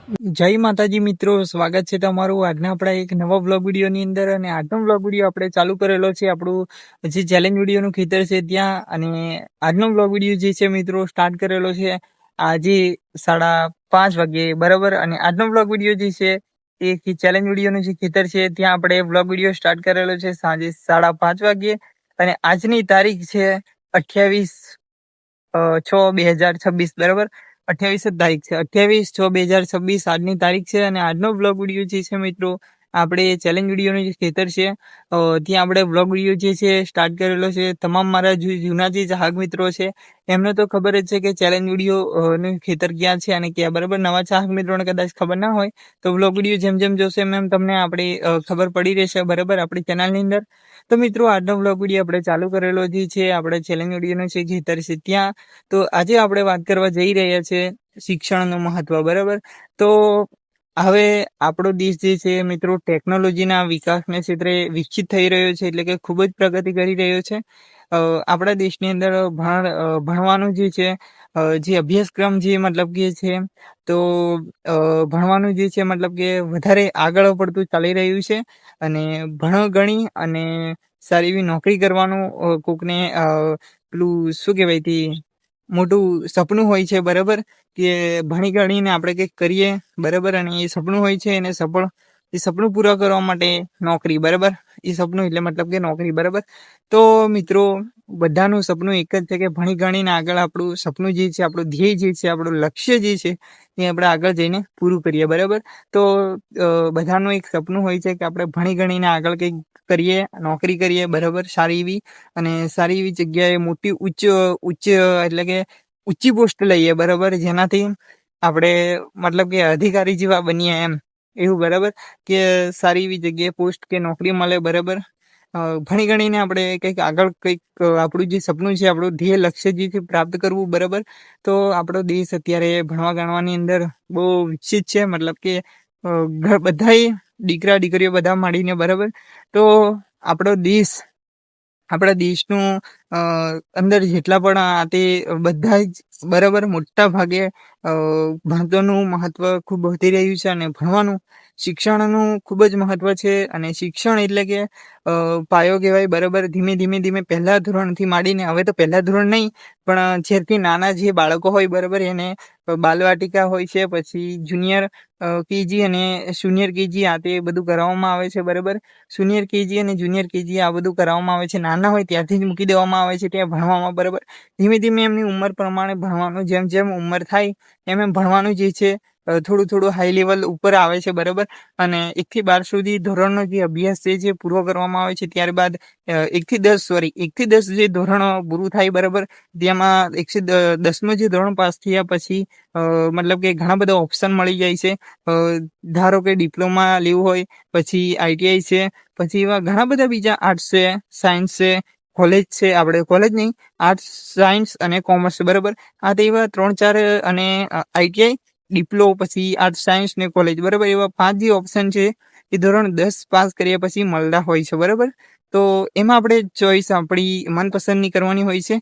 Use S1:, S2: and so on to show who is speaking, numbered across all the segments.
S1: જય માતાજી મિત્રો, સ્વાગત છે તમારું આજના આપણા એક નવા બ્લોગ વિડીયોની અંદર. અને આજનો બ્લોગ વિડીયો આપણે ચાલુ કરેલો છે આપણું જે ચેલેન્જ વિડીયોનું ખેતર છે ત્યાં. અને આજનો બ્લોગ વિડીયો જે છે મિત્રો સ્ટાર્ટ કરેલો છે આજે 5:30 વાગે બરાબર. અને આજનો બ્લોગ વિડીયો જે છે એ ચેલેન્જ વિડીયોનું જે ખેતર છે ત્યાં આપણે બ્લોગ વિડીયો સ્ટાર્ટ કરેલો છે સાંજે 5:30 વાગે. અને આજની તારીખ છે 28/6/2026 બરાબર. 28 જ તારીખ છે, 28/6/2026 આજની તારીખ છે. અને આજનો બ્લોગ વિડીયો જે છે મિત્રો આપણે ચેલેન્જ વિડીયોનું જે ખેતર છે ત્યાં આપણે બ્લોગ વિડીયો જે છે સ્ટાર્ટ કરેલો છે. તમામ મારા જૂના જે ચાહક મિત્રો છે એમને તો ખબર જ છે કે ચેલેન્જ વિડીયો નું ખેતર ક્યાં છે અને ક્યાં બરાબર. નવા ચાહક મિત્રોને કદાચ ખબર ના હોય તો બ્લોગ વિડીયો જેમ જેમ જોશે એમ તમને આપણી ખબર પડી રહેશે બરાબર આપણી ચેનલની અંદર. તો મિત્રો આજનો બ્લોગ વિડીયો આપણે ચાલુ કરેલો જે છે આપણે ચેલેન્જ વિડીયોનો છે ખેતર છે ત્યાં. તો આજે આપણે વાત કરવા જઈ રહ્યા છે શિક્ષણનું મહત્વ બરાબર. તો હવે આપણો દેશ જે છે મિત્રો ટેકનોલોજીના વિકાસને ક્ષેત્રે વિકસિત થઈ રહ્યો છે, એટલે કે ખૂબ જ પ્રગતિ કરી રહ્યો છે. આપણા દેશની અંદર ભણવાનું જે છે જે અભ્યાસક્રમ જે મતલબ કે છે તો ભણવાનું જે છે મતલબ કે વધારે આગળ પડતું ચાલી રહ્યું છે. અને ભણો ગણી અને સારી એવી નોકરી કરવાનું કોકને પેલું શું કહેવાય તે મોટું સપનું હોય છે બરાબર, કે ભણી ગણીને આપણે કંઈક કરીએ બરાબર. અને એ સપનું હોય છે એને એ સપનું પૂરા કરવા માટે નોકરી બરાબર. એ સપનું એટલે મતલબ કે નોકરી બરાબર. તો મિત્રો બધાનું સપનું એક જ છે કે ભણી ગણીને આગળ આપણું સપનું જે છે, આપણું ધ્યેય જે છે, આપણું લક્ષ્ય જે છે એ આપણે આગળ જઈને પૂરું કરીએ બરાબર. તો બધાનું એક સપનું હોય છે કે આપણે ભણી ગણીને આગળ કંઈક કરીએ, નોકરી કરીએ બરાબર સારી એવી. અને સારી એવી જગ્યાએ મોટી ઉચ્ચ એટલે કે ઊંચી પોસ્ટ લઈએ બરાબર, જેનાથી આપણે મતલબ કે અધિકારી જેવા બનીએ એમ એવું બરાબર, કે સારી એવી જગ્યાએ પોસ્ટ કે નોકરી મળે બરાબર. ભણી ગણીને આપણે કંઈક આગળ કંઈક આપણું જે સપનું છે, આપણું ધ્યેય લક્ષ્ય જે છે પ્રાપ્ત કરવું બરાબર. તો આપણો દેશ અત્યારે ભણવા ગણવાની અંદર બહુ વિકસિત છે, મતલબ કે બધાય દીકરા દીકરીઓ બધા મળીને બરાબર. તો આપણા દેશનું અંદર જેટલા પણ તે બધા જ બરાબર મોટા ભાગે ભણતરનું મહત્વ ખૂબ વધી રહ્યું છે. અને ભણવાનું શિક્ષણનું ખૂબ જ મહત્વ છે. અને શિક્ષણ એટલે કે પાયો કહેવાય બરાબર. ધીમે ધીમે ધીમે પહેલા ધોરણથી માંડીને, હવે તો પહેલા ધોરણ નહીં પણ જ્યારથી નાના જે બાળકો હોય બરાબર એને બાલવાટિકા હોય છે, પછી જુનિયર કેજી અને સિનિયર કેજી આ તે બધું કરાવવામાં આવે છે બરાબર. સિનિયર કેજી અને જુનિયર કેજી આ બધું કરાવવામાં આવે છે. નાના હોય ત્યારથી જ મૂકી દેવામાં આવે છે ત્યાં ભણવામાં બરાબર. ધીમે ધીમે એમની ઉંમર પ્રમાણે ભણવાનું, જેમ જેમ ઉંમર થાય એમ એમ ભણવાનું જે છે થોડું થોડું હાઈ લેવલ ઉપર આવે છે બરાબર. અને 1 થી 12 સુધી ધોરણનો જે અભ્યાસ છે પૂરો કરવામાં આવે છે. ત્યારબાદ 1 થી 10 જે ધોરણ પૂરું થાય બરાબર, તેમાં 10મું જે ધોરણ પાસ થયા પછી મતલબ કે ઘણા બધા ઓપ્શન મળી જાય છે. ધારો કે ડિપ્લોમા લેવું હોય, પછી ITI છે, પછી એવા ઘણા બધા બીજા આર્ટ્સ છે, સાયન્સ છે, કોલેજ છે, આપણે કોલેજ નહીં આર્ટ્સ, સાયન્સ અને કોમર્સ બરાબર. આ તો એવા 3-4 અને ITI, ડિપ્લો, પછી આર્ટ્સ, સાયન્સ ને કોલેજ બરાબર. એવા 5 જે ઓપ્શન છે એ ધોરણ 10 પાસ કર્યા પછી મળતા હોય છે બરાબર. તો એમાં આપણે ચોઈસ આપણી મનપસંદની કરવાની હોય છે.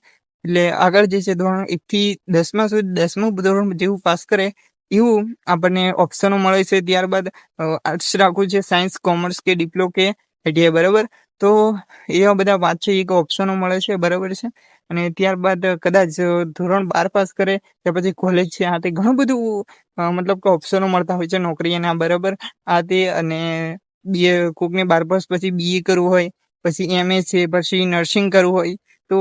S1: એટલે આગળ જે છે ધોરણ 1 થી 10 સુધી 10મું ધોરણ જેવું પાસ કરે એવું આપણને ઓપ્શનો મળે છે. ત્યારબાદ આર્ટ્સ રાખવું છે, સાયન્સ, કોમર્સ કે ડિપ્લો કે ITI બરાબર. તો એવા બધા 5-6 ઓપ્શનો મળે છે બરાબર છે. અને ત્યારબાદ કદાચ ધોરણ 12 પાસ કરે ત્યાર પછી કોલેજ છે, આ તે ઘણું બધું મતલબ કે ઓપ્શનો મળતા હોય છે નોકરી એના બરાબર આ તે. અને કોકને 12 પાસ પછી BA કરવું હોય, પછી MA છે, પછી નર્સિંગ કરવું હોય તો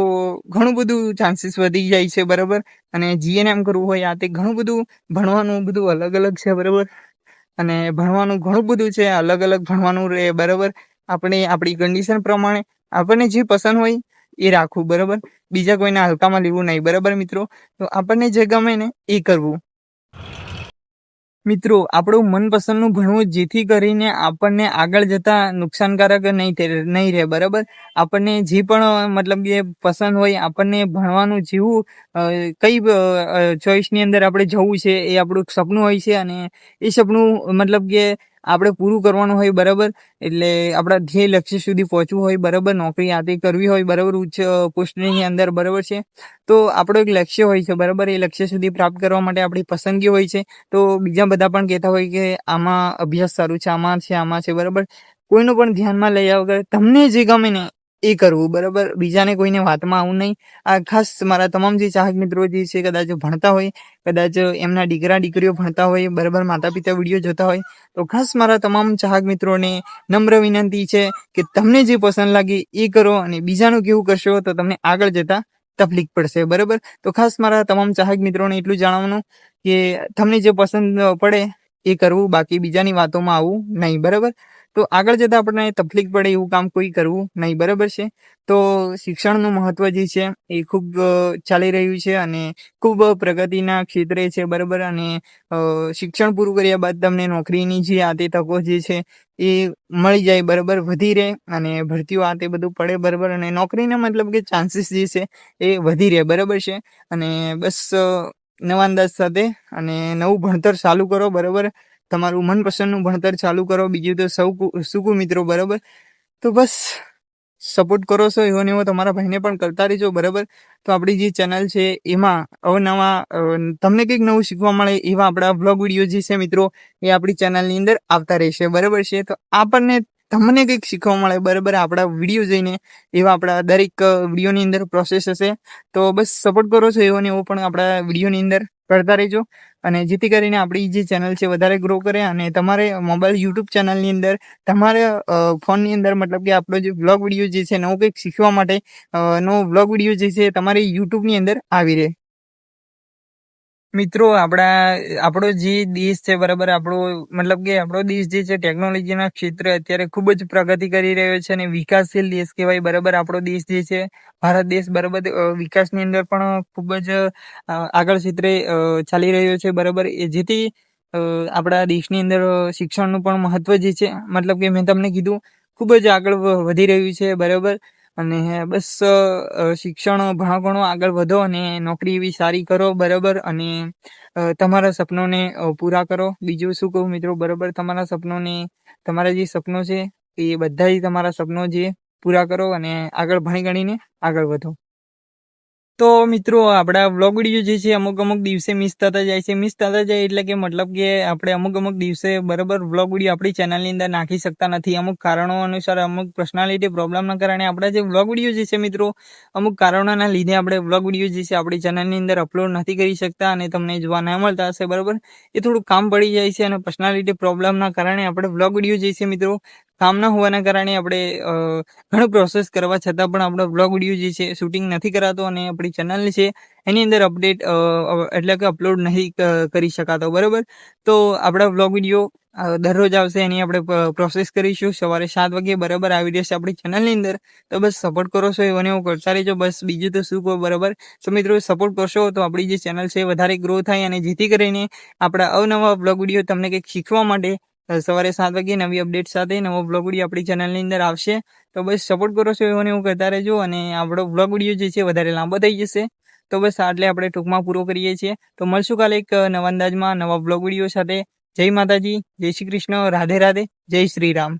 S1: ઘણું બધું ચાન્સીસ વધી જાય છે બરાબર. અને GNM કરવું હોય આ તે ઘણું બધું ભણવાનું બધું અલગ અલગ છે બરાબર. અને ભણવાનું ઘણું બધું છે, અલગ અલગ ભણવાનું રહે બરાબર. આપણે આપણી કન્ડિશન પ્રમાણે આપણને જે પસંદ હોય એ રાખવું બરાબર. બીજા કોઈને હલકામાં લેવું નહીં બરાબર મિત્રો. તો આપણને જે ગમે ને એ કરવું મિત્રો. આપણું મનપસંદનું ભણવું, જેથી કરીને આપણને આગળ જતા નુકસાનકારક નહીં રહે બરાબર. આપણને જે પણ મતલબ કે પસંદ હોય, આપણને ભણવાનું જેવું કઈ ચોઈસની અંદર આપણે જવું છે એ આપણું સપનું હોય છે. અને એ સપનું મતલબ કે આપણે પૂરું કરવાનું હોય, બરાબર. એટલે આપણા ધ્યેય લક્ષ્ય સુધી પહોંચવું હોય, બરાબર. નોકરી આથી કરવી હોય, બરાબર, ઉચ્ચ પોસ્ટની અંદર, બરાબર છે. તો આપણો એક લક્ષ્ય હોય છે, બરાબર. એ લક્ષ્ય સુધી પ્રાપ્ત કરવા માટે આપણી પસંદગી હોય છે. તો બીજા બધા પણ કહેતા હોય કે આમાં અભ્યાસ સારું છે, આમાં છે, બરાબર. કોઈનું પણ ધ્યાનમાં લઈ આવ્યા વગર તમને જે ગમે ને એ કરવું, બરાબર. બીજાને કોઈને વાતમાં આવું નહીં. આ ખાસ મારા તમામ જે ચાહક મિત્રો જે છે, કદાચ ભણતા હોય, કદાચ એમના દીકરીઓ ભણતા હોય, બરાબર, માતા પિતા વિડીયો જોતા હોય, તો ખાસ મારા તમામ ચાહક મિત્રોને નમ્ર વિનંતી છે કે તમને જે પસંદ લાગે એ કરો, અને બીજાનું કેવું કરશો તો તમને આગળ જતા તકલીફ પડશે, બરાબર. તો ખાસ મારા તમામ ચાહક મિત્રોને એટલું જણાવવાનું કે તમને જે પસંદ પડે એ કરવું, બાકી બીજાની વાતોમાં આવવું નહીં, બરાબર. તો આગળ જતા આપણને તકલીફ પડે એવું કામ કોઈ કરવું નહીં, બરાબર છે. તો શિક્ષણનું મહત્વ જે છે એ ખૂબ ચાલી રહ્યું છે અને ખૂબ પ્રગતિના ક્ષેત્રે છે, બરાબર. અને શિક્ષણ પૂરું કર્યા બાદ તમને નોકરીની જે આ તે તકો જે છે એ મળી જાય, બરાબર, વધી રહે, અને ભરતીઓ આ તે બધું પડે, બરાબર. અને નોકરીના મતલબ કે ચાન્સીસ જે છે એ વધી રહે, બરાબર છે. અને બસ નવા અંદાજ સાથે અને નવું ભણતર ચાલુ કરો, બરાબર. તમારું મનપસંદનું ભણતર ચાલુ કરો. બીજું તો શું મિત્રો, બરાબર. તો બસ સપોર્ટ કરો છો એવો ને એવો તમારા ભાઈને પણ કરતા રહેજો, બરાબર. તો આપણી જે ચેનલ છે એમાં અવનવા તમને કંઈક નવું શીખવા મળે એવા આપણા બ્લોગ વિડીયો જે છે મિત્રો એ આપણી ચેનલની અંદર આવતા રહેશે, બરાબર છે. તો આપણને તમને કંઈક શીખવા મળે, બરાબર, આપણા વિડીયો જોઈને એવા આપણા દરેક વિડીયોની અંદર પ્રોસેસ હશે. તો બસ સપોર્ટ કરો છો એવો ને એવો પણ આપણા વિડીયોની અંદર કરતા રહેજો, અને જેથી કરીને આપણી જે ચેનલ છે વધારે ગ્રો કરે, અને તમારે મોબાઈલ યુટ્યુબ ચેનલની અંદર તમારે ફોનની અંદર મતલબ કે આપણો જે બ્લોગ વિડીયો જે છે નવું કંઈક શીખવા માટે નવો બ્લોગ વિડીયો જે છે તમારી યુટ્યુબની અંદર આવી રહે. મિત્રો, આપણો જે દેશ છે, બરાબર, મતલબ કે આપણો દેશ જે છે ટેકનોલોજીના ક્ષેત્રે અત્યારે ખૂબ જ પ્રગતિ કરી રહ્યો છે અને વિકાસશીલ દેશ કહેવાય, બરાબર. આપણો દેશ જે છે ભારત દેશ, બરાબર, વિકાસની અંદર પણ ખૂબ જ આગળ ક્ષેત્રે ચાલી રહ્યો છે, બરાબર. જેથી આપણા દેશની અંદર શિક્ષણનું પણ મહત્વ જે છે, મતલબ કે મેં તમને કીધું, ખૂબ જ આગળ વધી રહ્યું છે, બરાબર. અને બસ શિક્ષણ ભણો આગળ વધો અને નોકરી એવી સારી કરો, બરાબર. અને તમારા સપનોને પૂરા કરો. બીજું શું કહું મિત્રો, બરાબર. તમારા જે સપનો છે એ બધા તમારા સપનો જે પૂરા કરો અને આગળ ભણી ગણીને આગળ વધો. તો મિત્રો, આપણા વ્લોગ વિડીયો જે છે અમુક દિવસે મિસ થતા જાય એટલે કે મતલબ કે આપણે અમુક દિવસે બરાબર વ્લોગ વિડીયો આપણી ચેનલની અંદર નાખી શકતા નથી. અમુક કારણો અનુસાર, અમુક પર્સનાલિટી પ્રોબ્લેમના કારણે આપણા જે વ્લોગ વિડીયો જે છે મિત્રો, અમુક કારણોના લીધે આપણે વ્લોગ વિડીયો જે છે આપણી ચેનલની અંદર અપલોડ નથી કરી શકતા અને તમને જોવા ન મળતા હશે, બરાબર. એ થોડું કામ પડી જાય છે, અને પર્સનાલિટી પ્રોબ્લેમના કારણે આપણે વ્લોગ વિડીયો જે છે મિત્રો કામ ના હોવાના કારણે આપણે ઘણું પ્રોસેસ કરવા છતાં પણ આપણો બ્લોગ વિડીયો જે છે શૂટિંગ નથી કરાતો, અને આપણી ચેનલ છે એની અંદર અપડેટ એટલે કે અપલોડ નહીં કરી શકાતો, બરાબર. તો આપણા બ્લોગ વિડીયો દરરોજ આવશે, એની આપણે પ્રોસેસ કરીશું. સવારે 7 વાગે બરાબર આવી રહેશે આપણી ચેનલની અંદર. તો બસ સપોર્ટ કરો છો એવો ને એવું કરતા રહેજો. બસ બીજું તો શું કહો, બરાબર. તો મિત્રો, સપોર્ટ કરશો તો આપણી જે ચેનલ છે વધારે ગ્રો થાય, અને જેથી કરીને આપણા અવનવા બ્લોગ વિડીયો તમને કંઈક શીખવા માટે સવારે 7 વાગે નવી અપડેટ સાથે નવો બ્લોગ વિડીયો આપણી ચેનલની અંદર આવશે. તો બસ સપોર્ટ કરો છો એવું ને એવું કરતા રહેજો, અને આપણો બ્લોગ વિડીયો જે છે વધારે લાંબો થઈ જશે. તો બસ આટલે આપણે ટૂંકમાં પૂરો કરીએ છીએ. તો મળશું કાલે એક નવા અંદાજમાં નવા બ્લોગ વિડીયો સાથે. જય માતાજી, જય શ્રી કૃષ્ણ, રાધે રાધે, જય શ્રી રામ.